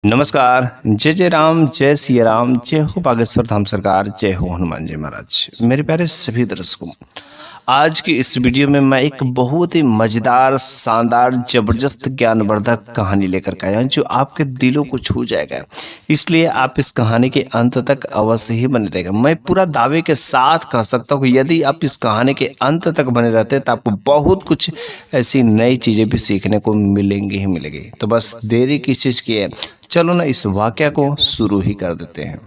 नमस्कार। जय जय राम, जय सिया राम, जय हो बागेश्वर धाम सरकार, जय हो हनुमान जी महाराज। मेरे प्यारे सभी दर्शकों, आज की इस वीडियो में मैं एक बहुत ही मजेदार, शानदार, जबरदस्त, ज्ञानवर्धक कहानी लेकर के आया हूं जो आपके दिलों को छू जाएगा। इसलिए आप इस कहानी के अंत तक अवश्य ही बने रहेगा। मैं पूरा दावे के साथ कह सकता हूँ कि यदि आप इस कहानी के अंत तक बने रहते तो आपको बहुत कुछ ऐसी नई चीजें भी सीखने को मिलेंगी ही मिलेंगी। तो बस देरी किस चीज की है, चलो ना इस वाक्य को शुरू ही कर देते हैं।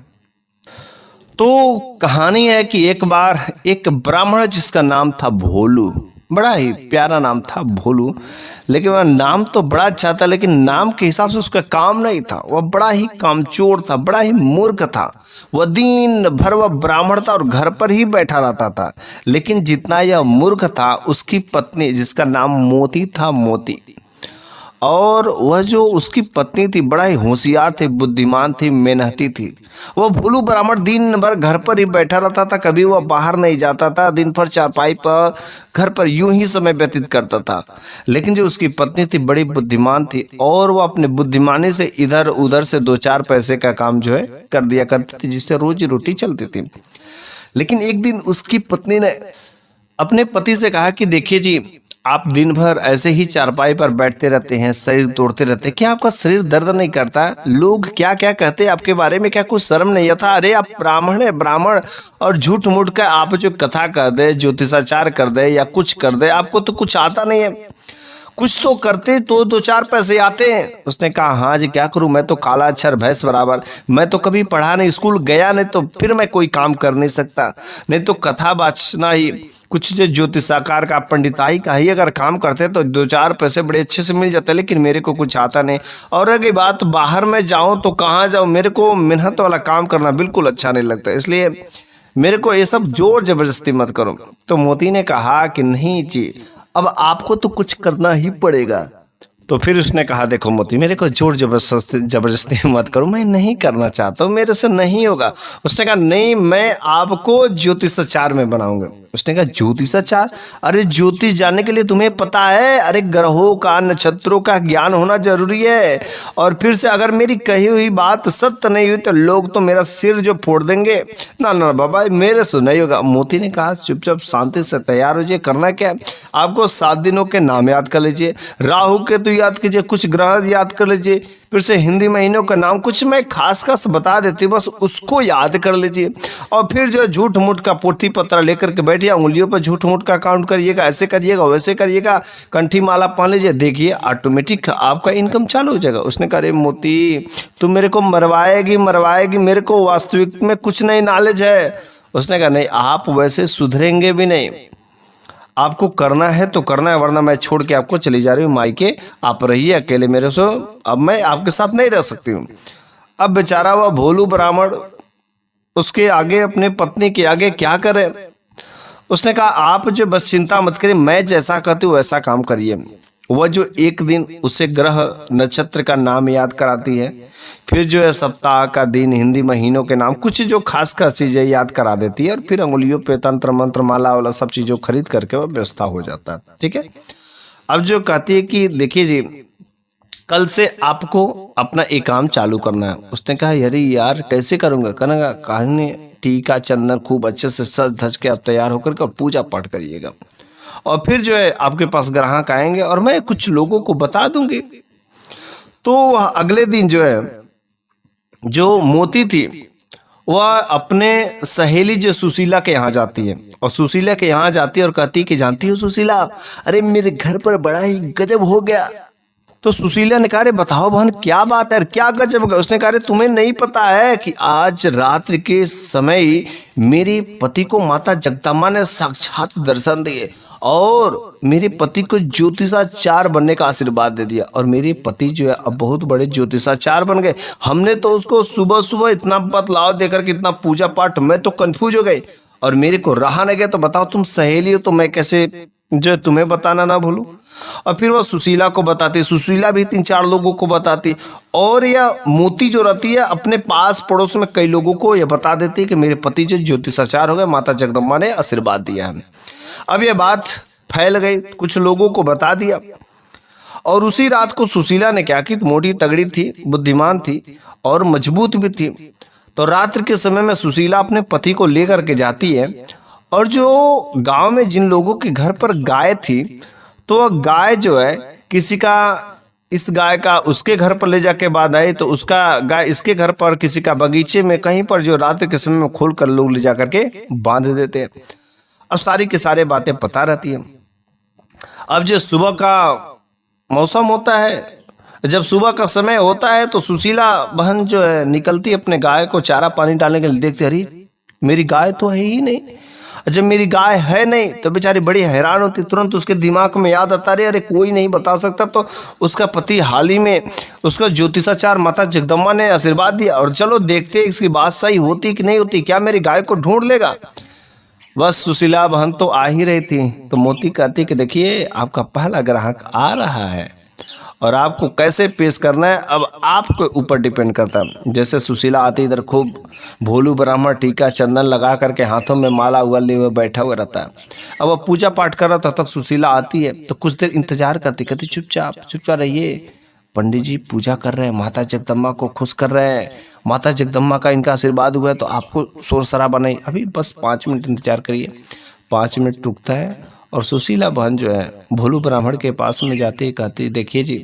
तो कहानी है कि एक बार एक ब्राह्मण जिसका नाम था भोलू, बड़ा ही प्यारा नाम था भोलू, लेकिन वह नाम तो बड़ा अच्छा था, लेकिन नाम के हिसाब से उसका काम नहीं था। वह बड़ा ही कामचोर था, बड़ा ही मूर्ख था। वह दिन भर वह ब्राह्मण था और घर पर ही बैठा रहता था। लेकिन जितना यह मूर्ख था, उसकी पत्नी जिसका नाम मोती था, मोती, और वह जो उसकी पत्नी थी बड़ा ही होशियार थी, बुद्धिमान थी, मेहनती थी। वह भोलू ब्राह्मण दिन भर घर पर ही बैठा रहता था, कभी वह बाहर नहीं जाता था। दिन भर चारपाई पर घर पर यूं ही समय व्यतीत करता था। लेकिन जो उसकी पत्नी थी बड़ी बुद्धिमान थी और वह अपने बुद्धिमानी से इधर उधर से दो चार पैसे का काम जो है कर दिया करती थी, जिससे रोजी रोटी चलती थी। लेकिन एक दिन उसकी पत्नी ने अपने पति से कहा कि देखिए जी, आप दिन भर ऐसे ही चारपाई पर बैठते रहते हैं, शरीर तोड़ते रहते हैं, क्या आपका शरीर दर्द नहीं करता? लोग क्या क्या कहते हैं आपके बारे में, क्या कुछ शर्म नहीं आता? अरे आप ब्राह्मण है, ब्राह्मण, और झूठ मूठ का आप जो कथा कर दे, ज्योतिषाचार कर दे या कुछ कर दे, आपको तो कुछ आता नहीं है। कुछ तो करते तो दो चार पैसे आते हैं। उसने कहा हाँ जी, क्या करूं, मैं तो काला अक्षर भैंस बराबर, मैं तो कभी पढ़ा नहीं, स्कूल गया नहीं, तो फिर मैं कोई काम कर नहीं सकता। नहीं तो कथा बाचना ही, कुछ जो ज्योतिषाकार का, पंडिताई का ही अगर काम करते तो दो चार पैसे बड़े अच्छे से मिल जाते, लेकिन मेरे को कुछ आता नहीं। और अगर बात बाहर में जाऊं तो कहाँ जाऊं, मेरे को मेहनत वाला काम करना बिल्कुल अच्छा नहीं लगता, इसलिए मेरे को ये सब जोर जबरदस्ती मत करो। तो मोती ने कहा कि नहीं जी, अब आपको तो कुछ करना ही पड़ेगा। तो फिर उसने कहा देखो मोती, मेरे को जोर जबरदस्ती जबरदस्ती मत करो, मैं नहीं करना चाहता हूँ, मेरे से नहीं होगा। उसने कहा नहीं, मैं आपको ज्योतिषाचार में बनाऊंगा। उसने कहा ज्योतिषाचार? अरे ज्योतिष जानने के लिए तुम्हें पता है, अरे ग्रहों का, नक्षत्रों का ज्ञान होना जरूरी है। और फिर से अगर मेरी कही हुई बात सत्य नहीं हुई तो लोग तो मेरा सिर जो फोड़ देंगे। ना ना बाबा, मेरे से नहीं होगा। मोती ने कहा चुपचाप शांति से तैयार हो जाइए। करना क्या है, आपको 7 दिनों के नाम याद कर लीजिए, राहु के तो याद कीजिए, कुछ ग्रह याद कर लीजिए, फिर से हिंदी महीनों का नाम कुछ मैं खास खास बता देती हूँ, बस उसको याद कर लीजिए। और फिर जो झूठ मूठ का पोथी पत्र लेकर के बैठिए, उंगलियों पर झूठ मूठ का काउंट करिएगा, ऐसे करिएगा, वैसे करिएगा, कंठी माला पहन लीजिए, देखिए ऑटोमेटिक आपका इनकम चालू हो जाएगा। उसने कहा अरे मोती, तुम मेरे को मरवाएगी मरवाएगी, मेरे को वास्तविक में कुछ नहीं नॉलेज है। उसने कहा नहीं, आप वैसे सुधरेंगे भी नहीं, आपको करना है तो करना है, वरना मैं छोड़ के आपको चली जा रही हूँ मायके, आप रहिए अकेले मेरे से, अब मैं आपके साथ नहीं रह सकती हूँ। अब बेचारा वह भोलू ब्राह्मण उसके आगे, अपने पत्नी के आगे क्या करे। उसने कहा आप जो बस चिंता मत करिए, मैं जैसा कहती हूँ वैसा काम करिए। वह जो एक दिन उसे ग्रह नक्षत्र का नाम याद कराती है, फिर जो है सप्ताह का दिन, हिंदी महीनों के नाम, कुछ जो खास खास चीजें याद करा देती है, और फिर अंगुलियों पे तंत्र मंत्र माला वाला सब चीजों खरीद करके वह व्यवस्था हो जाता है। ठीक है, अब जो कहती है कि देखिए जी, कल से आपको अपना एक काम चालू करना है। उसने कहा अरे यार कैसे करूंगा? कहना कहानी टीका चंदन खूब अच्छे से सज धज के आप तैयार होकर के और पूजा पाठ करिएगा, और फिर जो है आपके पास ग्राहक आएंगे और मैं कुछ लोगों को बता दूंगी। तो वह अगले दिन जो है, जो मोती थी, वह अपने सहेली जो सुशीला के यहाँ जाती है, और सुशीला के यहाँ जाती है और कहती है कि जानती हो सुशीला, अरे मेरे घर पर बड़ा ही गजब हो गया। तो सुशीला ने कहा अरे बताओ बहन क्या बात है, क्या गजब हो गया? उसने कहा तुम्हें नहीं पता है कि आज रात्रि के समय मेरे पति को माता जगदम्बा ने साक्षात दर्शन दिए और मेरे पति को ज्योतिषाचार बनने का आशीर्वाद दे दिया, और मेरे पति जो है अब बहुत बड़े ज्योतिषाचार बन गए। हमने तो उसको सुबह सुबह इतना बतलाव देकर के इतना पूजा पाठ, मैं तो कंफ्यूज हो गई और मेरे को रहा नहीं गया। तो बताओ तुम सहेली हो तो मैं कैसे जो तुम्हें बताना ना भूलूं। और फिर वह सुशीला को बताती, सुशीला भी 3-4 लोगों को बताती, और यह मोती जो रहती है अपने पास पड़ोस में कई लोगों को यह बता देती है कि मेरे पति जो ज्योतिषाचार हो गए, माता जगदम्बा ने आशीर्वाद दिया है। अब यह बात फैल गई, कुछ लोगों को बता दिया, और उसी रात को सुशीला ने क्या की, मोटी तगड़ी थी, बुद्धिमान थी और मजबूत भी थी। तो रात्रि के समय में सुशीला अपने पति को लेकर के जाती है और जो गांव में जिन लोगों के घर पर गाय थी, तो वह गाय जो है किसी का, इस गाय का उसके घर पर ले जाके बांध आई, तो उसका गाय इसके घर पर, किसी का बगीचे में, कहीं पर जो रात्रि के समय में खोल कर लोग ले जा करके बांध देते हैं। अब सारी की सारी बातें पता रहती हैं। अब जो सुबह का मौसम होता है, जब सुबह का समय होता है, तो सुशीला बहन जो है निकलती अपने गाय को चारा पानी डालने के लिए, देखते अरे मेरी गाय तो है ही नहीं। जब मेरी गाय है नहीं तो बेचारी बड़ी हैरान होती। तुरंत उसके दिमाग में याद आता, अरे कोई नहीं बता सकता। तो उसका पति हाल ही में उसका ज्योतिषाचार्य माता जगदम्बा ने आशीर्वाद दिया, और चलो देखते हैं इसकी बात सही होती कि नहीं होती, क्या मेरी गाय को ढूंढ लेगा। बस सुशीला बहन तो आ ही रही थी, तो मोती कहती कि देखिए आपका पहला ग्राहक आ रहा है और आपको कैसे पेश करना है अब आपके ऊपर डिपेंड करता है। जैसे सुशीला आती, इधर खूब भोलू ब्राह्मण टीका चंदन लगा करके हाथों में माला उगल लिए हुए बैठा हुआ रहता है। अब वो पूजा पाठ कर रहा था, तब सुशीला आती है तो कुछ देर इंतजार करती, कहती चुपचाप रहिए, पंडित जी पूजा कर रहे हैं, माता जगदम्बा को खुश कर रहे हैं, माता जगदम्बा का इनका आशीर्वाद हुआ है तो आपको शोर शराबा नहीं, अभी बस 5 मिनट इंतजार करिए। 5 मिनट रुकता है और सुशीला बहन जो है भोलू ब्राह्मण के पास में जाती है, कहती देखिए जी,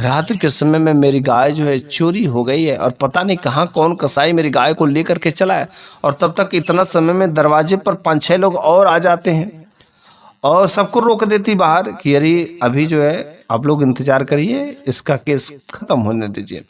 रात्रि के समय में मेरी गाय जो है चोरी हो गई है और पता नहीं कहाँ कौन कसाई मेरी गाय को लेकर के चला है। और तब तक इतना समय में दरवाजे पर 5-6 लोग और आ जाते हैं और सबको रोक देती बाहर कि अरे अभी जो है आप लोग इंतजार करिए, इसका केस खत्म होने दीजिए।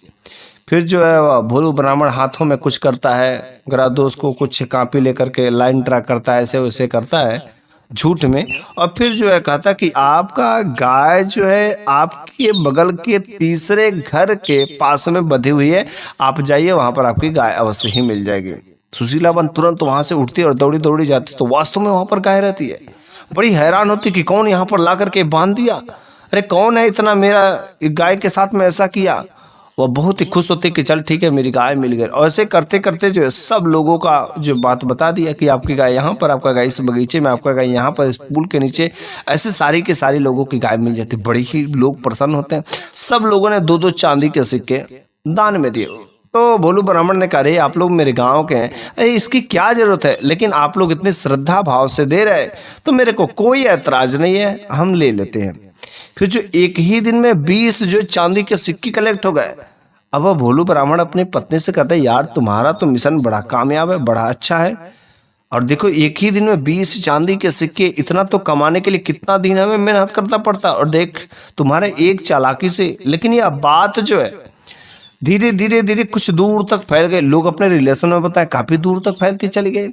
फिर जो है भोलू ब्राह्मण हाथों में कुछ करता है, ग्रादोस को कुछ कापी लेकर के लाइन ड्रा करता है, ऐसे वैसे करता है झूठ में, और फिर जो है कहता कि आपका गाय जो है आपके बगल के तीसरे घर के पास में बंधी हुई है, आप जाइए वहां पर आपकी गाय अवश्य ही मिल जाएगी। सुशीला बहन तुरंत वहां से उठती है और दौड़ी दौड़ी जाती, तो वास्तव में वहां पर गाय रहती है। बड़ी हैरान होती कि कौन यहाँ पर ला करके बांध दिया, अरे कौन है इतना मेरा गाय के साथ में ऐसा किया। वह बहुत ही खुश होती कि चल ठीक है मेरी गाय मिल गई। और ऐसे करते करते जो है सब लोगों का जो बात बता दिया कि आपकी गाय यहाँ पर, आपका गाय इस बगीचे में, आपका गाय यहाँ पर इस पुल के नीचे, ऐसे सारी के सारी लोगों की गाय मिल जाती। बड़ी ही लोग प्रसन्न होते हैं। सब लोगों ने 2-2 चांदी के सिक्के दान में दिए। तो भोलू ब्राह्मण ने कहा अरे आप लोग मेरे गांव के हैं, अरे इसकी क्या जरूरत है, लेकिन आप लोग इतनी श्रद्धा भाव से दे रहे तो मेरे को कोई ऐतराज नहीं है, हम ले लेते हैं। फिर जो एक ही दिन में 20 जो चांदी के सिक्के कलेक्ट हो गए। अब वह भोलू ब्राह्मण अपनी पत्नी से कहता है यार तुम्हारा तो मिशन बड़ा कामयाब है, बड़ा अच्छा है, और देखो एक ही दिन में 20 चांदी के सिक्के, इतना तो कमाने के लिए कितना दिन हमें मेहनत करना पड़ता, और देख तुम्हारे एक चालाकी से। लेकिन यह बात जो है धीरे धीरे कुछ दूर तक फैल गए। लोग अपने रिलेशन में बताए काफी दूर तक फैलती चली गई।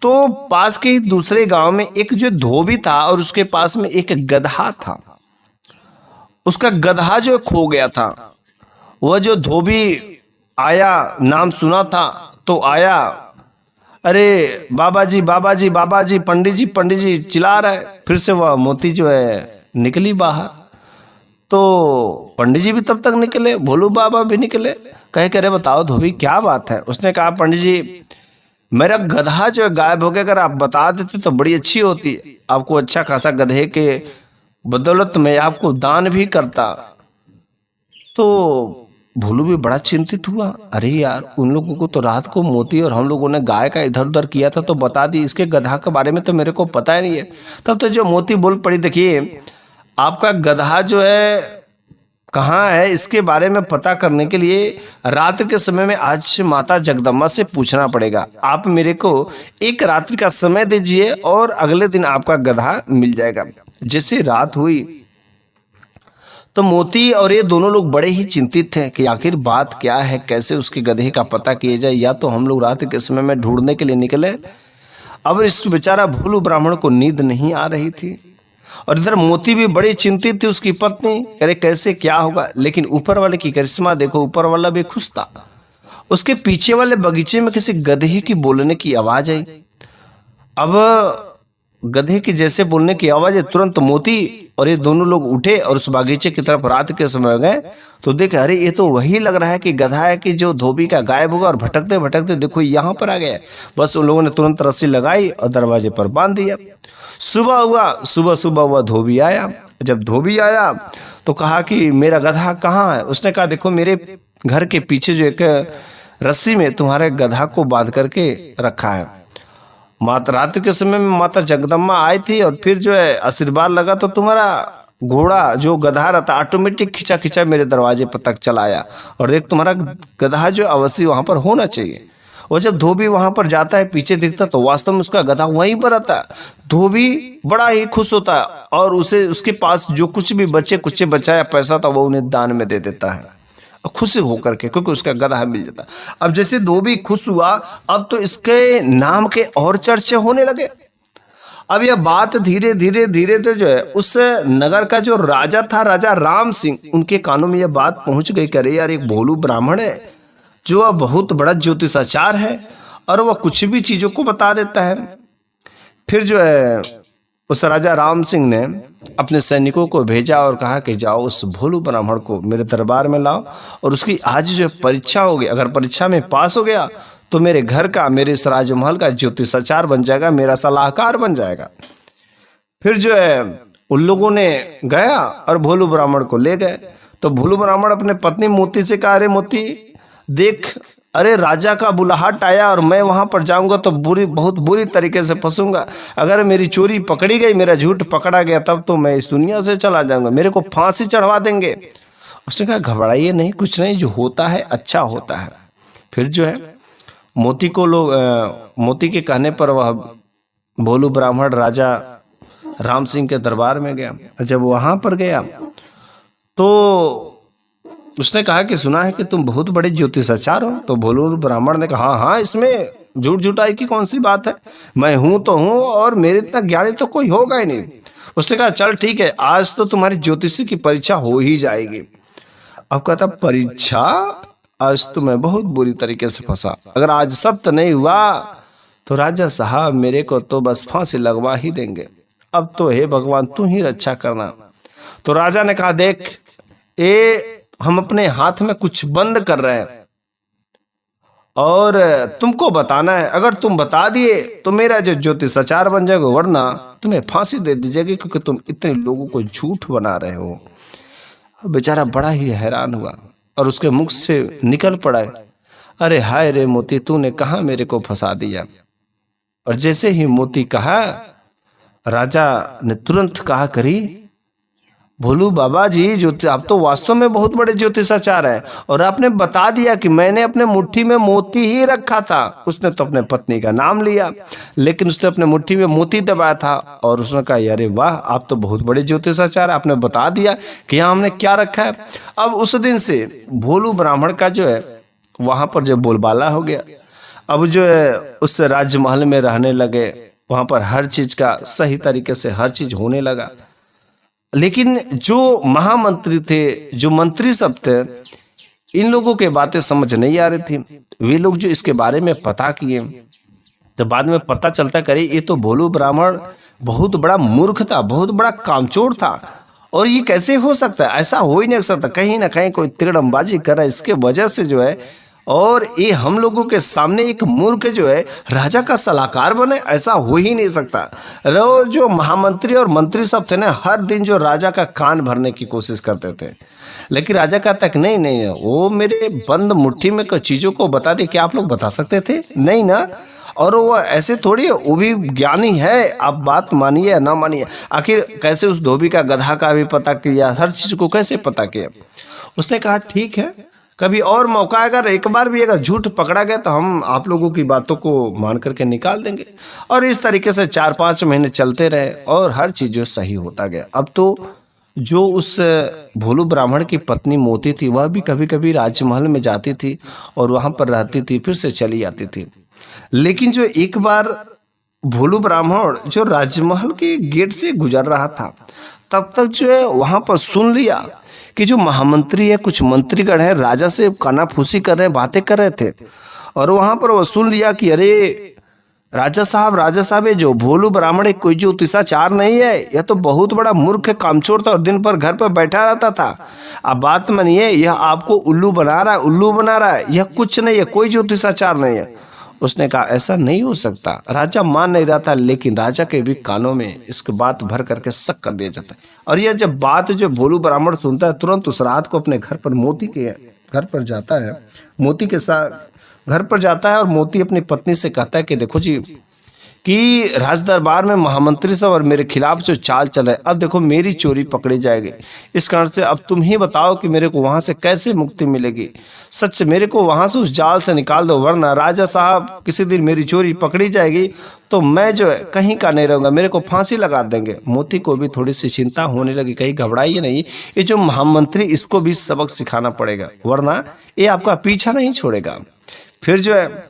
तो पास के ही दूसरे गांव में एक जो धोबी था और उसके पास में एक गधा था। उसका गधा जो खो गया था। वह जो धोबी आया, नाम सुना था तो आया, अरे बाबा जी बाबा जी बाबा जी, पंडित जी चिल्ला रहा है। फिर से वह मोती जो है निकली बाहर। तो पंडित जी भी तब तक निकले, भोलू बाबा भी निकले, कहे करे बताओ धोबी क्या बात है। उसने कहा पंडित जी मेरा गधा जो है गायब हो गया, अगर आप बता देते तो बड़ी अच्छी होती, आपको अच्छा खासा गधे के बदौलत में आपको दान भी करता। तो भोलू भी बड़ा चिंतित हुआ, अरे यार उन लोगों को तो रात को मोती और हम लोगों ने गाय का इधर उधर किया था तो बता दी, इसके गधा के बारे में तो मेरे को पता ही नहीं है। तब तो जो मोती बोल पड़ी देखिए आपका गधा जो है कहाँ है, इसके बारे में पता करने के लिए रात्रि के समय में आज माता जगदम्बा से पूछना पड़ेगा। आप मेरे को एक रात्रि का समय दीजिए और अगले दिन आपका गधा मिल जाएगा। जैसे रात हुई तो मोती और ये दोनों लोग बड़े ही चिंतित थे कि आखिर बात क्या है, कैसे उसके गधे का पता किया जाए। या तो हम लोग रात के समय में ढूंढने के लिए निकले। अब इस बेचारा भोलू ब्राह्मण को नींद नहीं आ रही थी और इधर मोती भी बड़ी चिंतित थी, उसकी पत्नी, अरे कैसे क्या होगा। लेकिन ऊपर वाले की करिश्मा देखो, ऊपर वाला भी खुश था। उसके पीछे वाले बगीचे में किसी गधे की बोलने की आवाज आई। अब गधे की जैसे बोलने की आवाज है, तुरंत मोती और ये दोनों लोग उठे और उस बागीचे की तरफ रात के समय गए। तो देखे अरे ये तो वही लग रहा है कि गधा है कि जो धोबी का गायब होगा, और भटकते भटकते देखो यहाँ पर आ गया। बस उन लोगों ने तुरंत रस्सी लगाई और दरवाजे पर बांध दिया। सुबह हुआ, सुबह सुबह वह धोबी आया। जब धोबी आया तो कहा कि मेरा गधा कहाँ है? उसने कहा देखो मेरे घर के पीछे जो एक रस्सी में तुम्हारे गधा को बांध करके रखा है। माता रात्रि के समय में माता जगदम्बा आई थी और फिर जो है आशीर्वाद लगा तो तुम्हारा घोड़ा जो गधा रहता ऑटोमेटिक खिंचा खिंचा मेरे दरवाजे पर तक चला आया और देख तुम्हारा गधा जो अवश्य वहां पर होना चाहिए। और जब धोबी वहां पर जाता है पीछे दिखता तो वास्तव में उसका गधा वहीं पर रहता है। धोबी बड़ा ही खुश होता है और उसे उसके पास जो कुछ भी बचे कुछ बचाया पैसा था वो उन्हें दान में दे देता है खुश होकर के, क्योंकि उसका गधा मिल जाता। अब जैसे धोबी खुश हुआ अब तो इसके नाम के और चर्चे होने लगे। अब यह बात धीरे धीरे धीरे तो जो है उस नगर का जो राजा था, राजा राम सिंह, उनके कानों में यह बात पहुंच गई। करे यार एक भोलू ब्राह्मण है जो अब बहुत बड़ा ज्योतिषाचार है और वह कुछ भी चीजों को बता देता है। फिर जो है उस राजा राम सिंह ने अपने सैनिकों को भेजा और कहा कि जाओ उस भोलू ब्राह्मण को मेरे दरबार में लाओ और उसकी आज जो परीक्षा होगी, अगर परीक्षा में पास हो गया तो मेरे घर का, मेरे इस राजमहल का ज्योतिषाचार बन जाएगा, मेरा सलाहकार बन जाएगा। फिर जो है उन लोगों ने गया और भोलू ब्राह्मण को ले गए। तो भोलू ब्राह्मण अपने पत्नी मोती से कहा, अरे मोती देख, अरे राजा का बुलाहट आया और मैं वहां पर जाऊंगा तो बहुत बुरी तरीके से फंसूंगा। अगर मेरी चोरी पकड़ी गई, मेरा झूठ पकड़ा गया तब तो मैं इस दुनिया से चला जाऊंगा, मेरे को फांसी चढ़वा देंगे। उसने कहा घबराइए नहीं, कुछ नहीं, जो होता है अच्छा होता है। फिर जो है मोती को मोती के कहने पर वह भोलू ब्राह्मण राजा राम सिंह के दरबार में गया। जब वहां पर गया तो उसने कहा कि सुना है कि तुम बहुत बड़े ज्योतिषाचार हो। तो भोलू ब्राह्मण ने कहा हाँ, इसमें झूठ झूठाई की कौन सी बात है, मैं हूं तो हूं और मेरे इतना ज्ञानी तो कोई होगा ही नहीं। उसने कहा चल ठीक है, आज तो तुम्हारी ज्योतिषी की परीक्षा हो ही जाएगी। अब कहता परीक्षा, आज तो मैं बहुत बुरी तरीके से फंसा, अगर आज सत्य नहीं हुआ तो राजा साहब मेरे को तो बस फांसी लगवा ही देंगे। अब तो हे भगवान तू ही रक्षा करना। तो राजा ने कहा देख, हम अपने हाथ में कुछ बंद कर रहे हैं और तुमको बताना है, अगर तुम बता दिए तो मेरा जो ज्योतिषाचार बन जाएगा, वरना तुम्हें फांसी दे दी जाएगी क्योंकि तुम इतने लोगों को झूठ बना रहे हो। बेचारा बड़ा ही हैरान हुआ और उसके मुख से निकल पड़ा, अरे हाय रे मोती, तूने कहाँ मेरे को फंसा दिया। और जैसे ही मोती कहा, राजा ने तुरंत कहा करी भोलू बाबा जी, आप तो वास्तव में बहुत बड़े ज्योतिषाचार हैं और आपने बता दिया कि मैंने अपने मुट्ठी में मोती ही रखा था। उसने तो अपने पत्नी का नाम लिया लेकिन उसने अपने मुट्ठी में मोती दबाया था और उसने कहा अरे वाह, आप तो बहुत बड़े ज्योतिषाचार, आपने बता दिया कि यहाँ हमने क्या रखा है। अब उस दिन से भोलू ब्राह्मण का जो है वहां पर जो बोलबाला हो गया। अब जो है उस राजमहल में रहने लगे, वहां पर हर चीज का सही तरीके से हर चीज होने लगा। लेकिन जो महामंत्री थे, जो मंत्री सब थे, इन लोगों के बातें समझ नहीं आ रही थी। वे लोग जो इसके बारे में पता किए तो बाद में पता चलता करे ये तो भोलू ब्राह्मण बहुत बड़ा मूर्ख था, बहुत बड़ा कामचोर था और ये कैसे हो सकता है, ऐसा हो ही नहीं सकता, कहीं ना कहीं कोई तिगड़मबाजी कर रहा है इसके वजह से जो है, और ये हम लोगों के सामने एक मूर्ख जो है राजा का सलाहकार बने, ऐसा हो ही नहीं सकता। रो जो महामंत्री और मंत्री सब थे ना, हर दिन जो राजा का कान भरने की कोशिश करते थे, लेकिन राजा का तक नहीं है, वो मेरे बंद मुट्ठी में कुछ चीज़ों को बता दे, क्या आप लोग बता सकते थे? नहीं ना। और वो ऐसे थोड़ी है, वो भी ज्ञानी है, आप बात मानिए या ना मानिए। आखिर कैसे उस धोबी का गधा का भी पता किया, हर चीज़ को कैसे पता किया। उसने कहा ठीक है, कभी और मौका अगर एक बार भी अगर झूठ पकड़ा गया तो हम आप लोगों की बातों को मान करके निकाल देंगे। और इस तरीके से 4-5 महीने चलते रहे और हर चीज़ जो सही होता गया। अब तो जो उस भोलू ब्राह्मण की पत्नी मोती थी, वह भी कभी कभी राजमहल में जाती थी और वहाँ पर रहती थी, फिर से चली आती थी। लेकिन जो एक बार भोलू ब्राह्मण जो राजमहल के गेट से गुजर रहा था, तब तक जो है वहाँ पर सुन लिया कि जो महामंत्री है, कुछ मंत्रीगण है, राजा से कानाफूसी कर रहे, बातें कर रहे थे। और वहां पर वो सुन लिया कि अरे राजा साहब, ये जो भोलू ब्राह्मण है कोई ज्योतिषाचार नहीं है, यह तो बहुत बड़ा मूर्ख कामचोर था और दिन भर घर पर बैठा रहता था। अब बात मानिए, यह आपको उल्लू बना रहा है, यह कुछ नहीं है, कोई ज्योतिषाचार नहीं है। उसने कहा ऐसा नहीं हो सकता। राजा मान नहीं रहा था, लेकिन राजा के भी कानों में इसकी बात भर करके शक कर दिया जाता है। और यह जब बात जो भोलू ब्राह्मण सुनता है, तुरंत उस रात को अपने घर पर मोती के घर पर जाता है, मोती के साथ घर पर जाता है और मोती अपनी पत्नी से कहता है कि देखो जी कि राज दरबार में महामंत्री सब और मेरे खिलाफ जो चाल चले, अब देखो मेरी चोरी पकड़ी जाएगी। इस कारण से अब तुम ही बताओ कि मेरे को वहां से कैसे मुक्ति मिलेगी। सच से मेरे को वहां से उस जाल से निकाल दो, वरना राजा साहब किसी दिन मेरी चोरी पकड़ी जाएगी तो मैं जो है कहीं का नहीं रहूंगा, मेरे को फांसी लगा देंगे। मोती को भी थोड़ी सी चिंता होने लगी, कहीं घबराइए नहीं, ये जो महामंत्री इसको भी सबक सिखाना पड़ेगा, वरना ये आपका पीछा नहीं छोड़ेगा। फिर जो है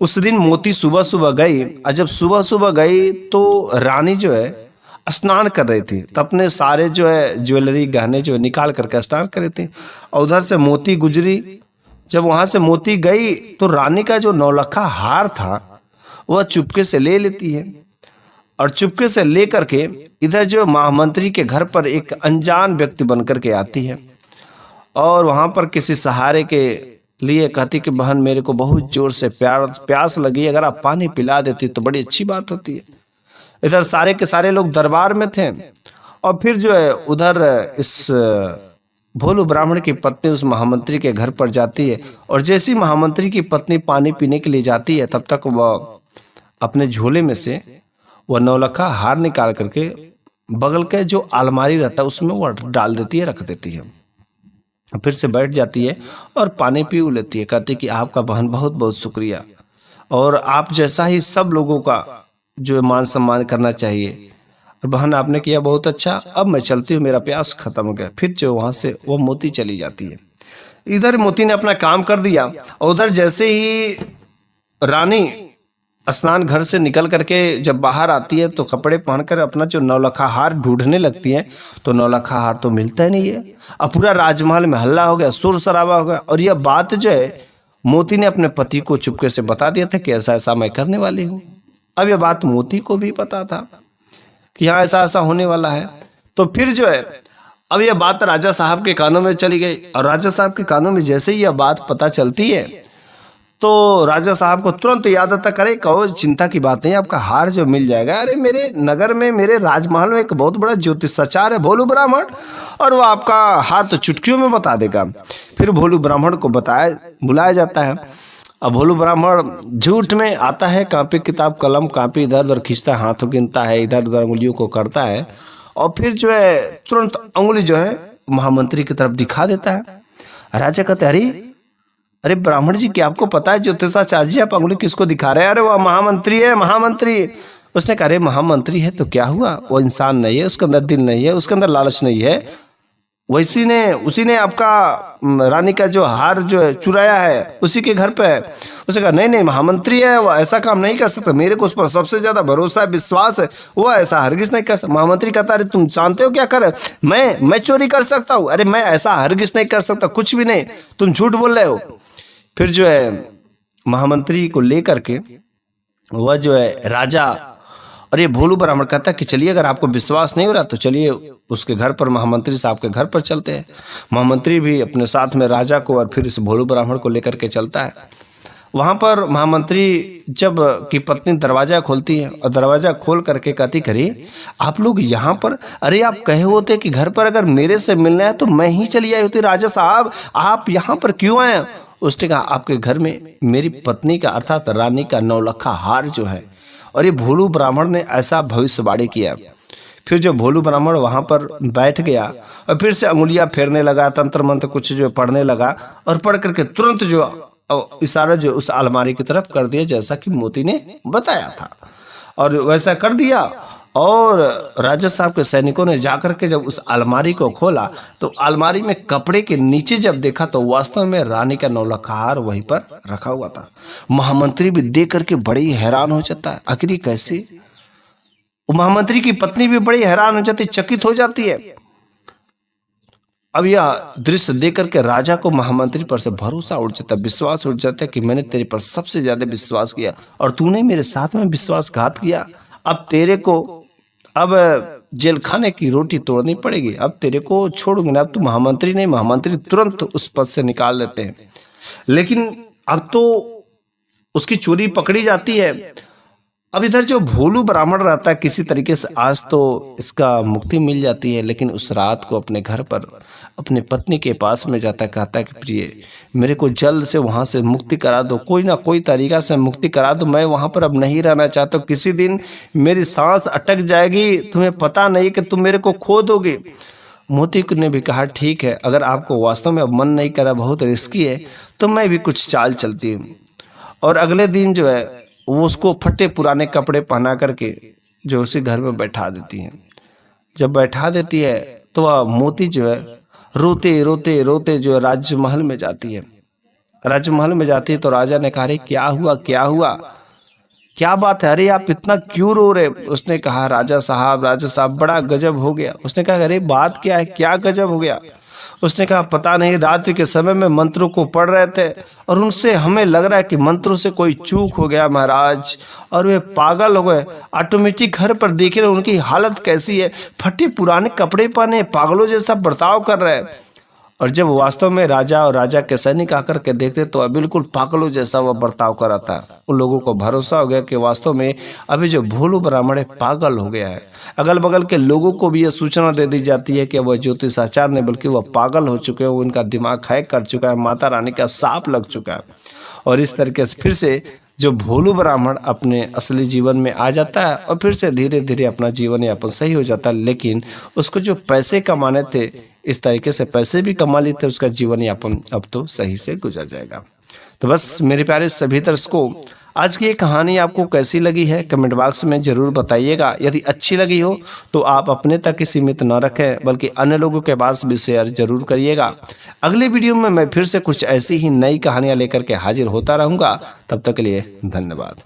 उस दिन मोती सुबह सुबह गई, और जब सुबह सुबह गई तो रानी जो है स्नान कर रही थी, तो अपने सारे जो है ज्वेलरी गहने जो है निकाल करके स्नान कर रही थी। और उधर से मोती गुजरी, जब वहां से मोती गई तो रानी का जो नौलखा हार था वह चुपके से ले लेती है, और चुपके से ले करके इधर जो महामंत्री के घर पर एक अनजान व्यक्ति बन करके आती है, और वहां पर किसी सहारे के लिए कहती कि बहन मेरे को बहुत जोर से प्यास लगी, अगर आप पानी पिला देती तो बड़ी अच्छी बात होती है। इधर सारे के सारे लोग दरबार में थे, और फिर जो है उधर इस भोलू ब्राह्मण की पत्नी उस महामंत्री के घर पर जाती है, और जैसी महामंत्री की पत्नी पानी पीने के लिए जाती है, तब तक वह अपने झोले में से वह नौलखा हार निकाल करके बगल के जो अलमारी रहता है उसमें वह डाल देती है, रख देती है। फिर से बैठ जाती है और पानी पी लेती है, कहती कि आपका बहन बहुत बहुत शुक्रिया, और आप जैसा ही सब लोगों का जो मान सम्मान करना चाहिए, बहन आपने किया बहुत अच्छा, अब मैं चलती हूँ, मेरा प्यास खत्म हो गया। फिर जो वहां से वो मोती चली जाती है। इधर मोती ने अपना काम कर दिया, और उधर जैसे ही रानी स्नान घर से निकल करके जब बाहर आती है तो कपड़े पहनकर अपना जो नौलखा हार ढूंढने लगती है, तो नौलखा हार तो मिलता ही नहीं है। अब पूरा राजमहल में हल्ला हो गया, शोर शराबा हो गया, और यह बात जो है मोती ने अपने पति को चुपके से बता दिया था कि ऐसा ऐसा मैं करने वाली हूँ। अब यह बात मोती को भी पता था कि हाँ ऐसा ऐसा होने वाला है। तो फिर जो है अब यह बात राजा साहब के कानों में चली गई, और राजा साहब के कानों में जैसे ही यह बात पता चलती है तो राजा साहब को तुरंत याद आता, करे कहो चिंता की बात नहीं, आपका हार जो मिल जाएगा। अरे मेरे नगर में, मेरे राजमहल में एक बहुत बड़ा ज्योतिषाचार्य है भोलू ब्राह्मण, और वो आपका हार तो चुटकियों में बता देगा। फिर भोलू ब्राह्मण को बुलाया जाता है। अब भोलू ब्राह्मण झूठ में आता है, कापी किताब कलम कापी इधर उधर खींचता है, हाथों गिनता है, इधर उधर उंगलियों को करता है, और फिर जो है तुरंत उंगली जो है महामंत्री की तरफ दिखा देता है। राजा कहते अरे ब्राह्मण जी क्या आपको पता है ज्योतिषाचार्य जी आप अंगुली किसको दिखा रहे हैं? अरे वो महामंत्री है, महामंत्री। उसने कहा अरे महामंत्री है तो क्या हुआ, वो इंसान नहीं है, उसके अंदर दिल नहीं है, उसके अंदर लालच नहीं है, उसी ने आपका रानी का जो हार जो है चुराया है, उसी के घर पे है। उसने कहा नहीं नहीं महामंत्री है, वो ऐसा काम नहीं कर सकता, मेरे को उस पर सबसे ज्यादा भरोसा है, विश्वास है, वो ऐसा हरगिज नहीं कर सकता। महामंत्री कहता अरे तुम जानते हो क्या कर, मैं चोरी कर सकता हूँ? अरे मैं ऐसा हरगिज नहीं कर सकता, कुछ भी नहीं, तुम झूठ बोल रहे हो। फिर जो है महामंत्री को लेकर के वह जो है राजा, और ये भोलू ब्राह्मण कहता है कि चलिए अगर आपको विश्वास नहीं हो रहा तो चलिए उसके घर पर, महामंत्री साहब के घर पर चलते हैं। महामंत्री भी अपने साथ में राजा को और फिर इस भोलू ब्राह्मण को लेकर के चलता है। वहां पर महामंत्री जब की पत्नी दरवाजा खोलती है, और दरवाजा खोल करके कहती करिए आप लोग यहाँ पर, अरे आप कहे होते कि घर पर अगर मेरे से मिलना है तो मैं ही चली आई होती, राजा साहब आप यहाँ पर क्यों आए? उसने कहा आपके घर में मेरी पत्नी का अर्थात रानी का नौलखा हार जो है, और ये भोलू ब्राह्मण ने ऐसा भविष्यवाणी किया। फिर जो भोलू ब्राह्मण वहां पर बैठ गया और फिर से अंगुलियां फेरने लगा, तंत्र मंत्र कुछ जो पढ़ने लगा, और पढ़ करके तुरंत जो इशारा जो उस अलमारी की तरफ कर दिया जैसा कि मोती ने बताया था, और वैसा कर दिया। और राजा साहब के सैनिकों ने जाकर के जब उस अलमारी को खोला तो अलमारी में कपड़े के नीचे जब देखा तो वास्तव में रानी का नौलखा हार वहीं पर रखा हुआ था। महामंत्री भी देख करके बड़ी हैरान हो जाता है, आखिर कैसे? महामंत्री की पत्नी भी बड़ी हैरान हो जाती, चकित हो जाती है। अब यह दृश्य देख करके राजा को महामंत्री पर से भरोसा उठ जाता है, विश्वास उठ जाता है कि मैंने तेरे पर सबसे ज्यादा विश्वास किया और तूने मेरे साथ में विश्वासघात किया। अब तेरे को अब जेल खाने की रोटी तोड़नी पड़ेगी, अब तेरे को छोड़ूंगी ना। अब तू महामंत्री नहीं, महामंत्री तुरंत उस पद से निकाल देते हैं। लेकिन अब तो उसकी चोरी पकड़ी जाती है। अब इधर जो भोलू ब्राह्मण रहता है, किसी तरीके से आज तो इसका मुक्ति मिल जाती है, लेकिन उस रात को अपने घर पर अपनी पत्नी के पास में जाता है, कहता है कि प्रिय, मेरे को जल्द से वहाँ से मुक्ति करा दो, कोई ना कोई तरीका से मुक्ति करा दो, मैं वहाँ पर अब नहीं रहना चाहता, किसी दिन मेरी सांस अटक जाएगी, तुम्हें पता नहीं कि तुम मेरे को खो दोगे। मोती ने भी कहा ठीक है, अगर आपको वास्तव में अब मन नहीं करा, बहुत रिस्की है, तो मैं भी कुछ चाल चलती हूँ। और अगले दिन जो है वो उसको फटे पुराने कपड़े पहना करके जो उसी घर में बैठा देती है। जब बैठा देती है तो वह मोती जो है रोते रोते रोते जो है राजमहल में जाती है। राजमहल में जाती है तो राजा ने कहा, अरे क्या हुआ, क्या हुआ, क्या बात है, अरे आप इतना क्यों रो रहे? उसने कहा, राजा साहब बड़ा गजब हो गया। उसने कहा, अरे बात क्या है, क्या गजब हो गया? उसने कहा, पता नहीं, रात्रि के समय में मंत्रों को पढ़ रहे थे और उनसे हमें लग रहा है कि मंत्रों से कोई चूक हो गया महाराज, और वे पागल हो गए। ऑटोमेटिक घर पर देख रहे उनकी हालत कैसी है, फटे पुराने कपड़े पहने, पागलों जैसा बर्ताव कर रहे हैं। और जब वास्तव में राजा और राजा के सैनिक आकर के देखते तो बिल्कुल पागलों जैसा वह बर्ताव कर रहा था। उन लोगों को भरोसा हो गया कि वास्तव में अभी जो भोलू ब्राह्मण है पागल हो गया है। अगल बगल के लोगों को भी यह सूचना दे दी जाती है कि वह ज्योतिषाचार्य नहीं बल्कि वह पागल हो चुके हैं, उनका दिमाग हैक कर चुका है, माता रानी का साप लग चुका है। और इस तरीके से फिर से जो भोलू ब्राह्मण अपने असली जीवन में आ जाता है और फिर से धीरे धीरे अपना जीवन यापन सही हो जाता है। लेकिन उसको जो पैसे कमाने थे, इस तरीके से पैसे भी कमा लिए थे, उसका जीवन यापन अब तो सही से गुजर जाएगा। तो बस मेरे प्यारे सभी दर्शकों, आज की ये कहानी आपको कैसी लगी है कमेंट बॉक्स में ज़रूर बताइएगा। यदि अच्छी लगी हो तो आप अपने तक ही सीमित न रखें बल्कि अन्य लोगों के पास भी शेयर जरूर करिएगा। अगले वीडियो में मैं फिर से कुछ ऐसी ही नई कहानियाँ लेकर के हाजिर होता रहूँगा। तब तक के लिए धन्यवाद।